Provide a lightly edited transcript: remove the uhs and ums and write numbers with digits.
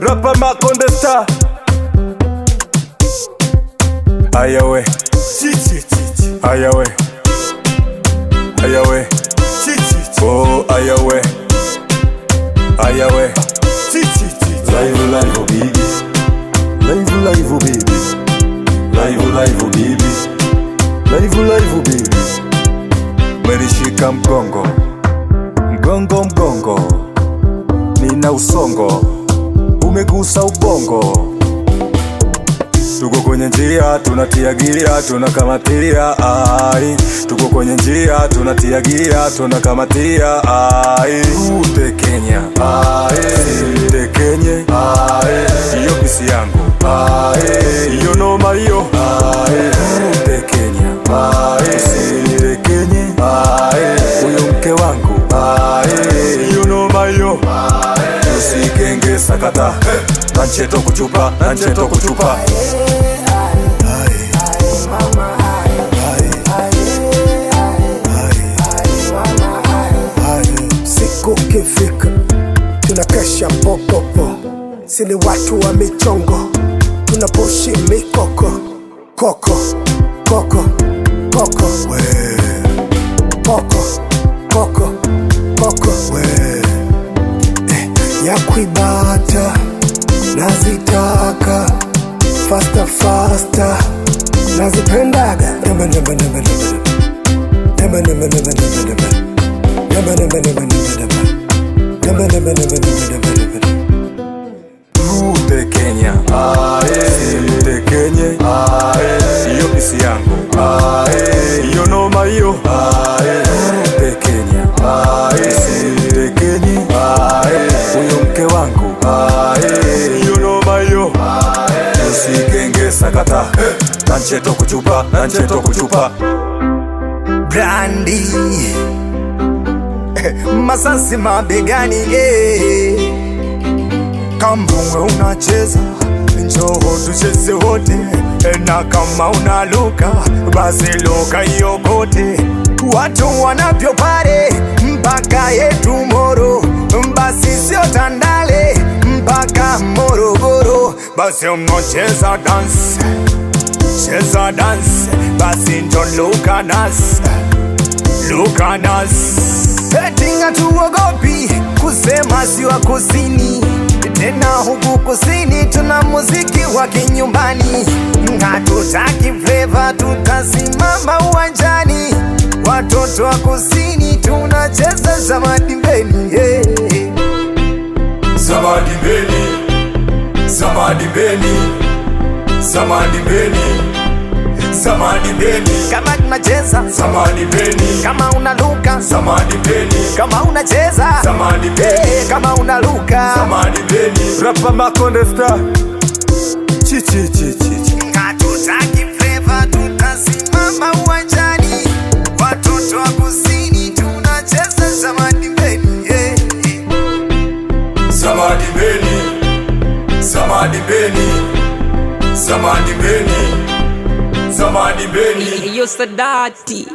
Rapper Makonde Star. Ayawe, ayawe, ayawe, oh ayawe, ayawe. Live live oh baby, live live oh baby, live live oh baby, live live oh baby. Umenishika mgongo, mgongo mgongo, nina usongo, umegusa ubongo. Tuko kwenye njia, tunatia gia, tunakamatia ai. Tuko kwenye njia, tunatia gia, tunakamatia ai. Ute Kenya ai, ute Kenya ai. Iyo pisi yangu ai, iyo noma iyo ai. Ute Kenya ai, ute Kenya ai. Uyo mke wangu ai, iyo noma iyo ai. Usikenge sakata, nancheto kuchupa, nancheto kuchupa. Siku kifika tunakesha popopo, sini watu wa michongo, tunaposhi mikoko koko koko koko we koko koko koko we ya kuibata nazitaka faster faster nazipendaga nembe nembe nembe nembe nembe nembe nembe Ute Kenya ae, ute Kenya ae. Iyo pisi yangu ae, iyo noma iyo ae. Ute Kenya ae, ute Kenya ae. Uyo mke wangu ae, iyo noma iyo ae. Usikenge sakata, nancheto kuchupa, nancheto kuchupa. Brandy masasi mabegani kama wewe unacheza njoo tucheze wote, na kama unaluka basi luka yokote. Watu wanavyo pare mpaka yetu Moro, basi sio Tandale mpaka Morogoro. Basi unacheza dance, cheza dance, basi njoo luka nas, luka nas. Tinga tuogopi kusema si wa kusini, tena huku kusini tuna muziki wa kinyumbani. Hatutaki flavor, tutasimama uwanjani. Watoto wa kusini tunacheza zamadi mbeni, yeah. Zamadi mbeni, zamadi mbeni, zamadi mbeni, zamadi mbeni. Kama tunacheza zamadi mbeni, kama unaluka zamadi mbeni, kama unacheza zamadi mbeni, kama unaluka zamadi mbeni. Rapper Makonde Star. Chi chi chi chi. Hatutaki flavor, tutasimama uwanjani. Watoto wa kusini tunacheza zamadi mbeni, yeah. Zamadi mbeni, zamadi mbeni, zamadi mbeni, zamadi mbeni. Yo Sadati.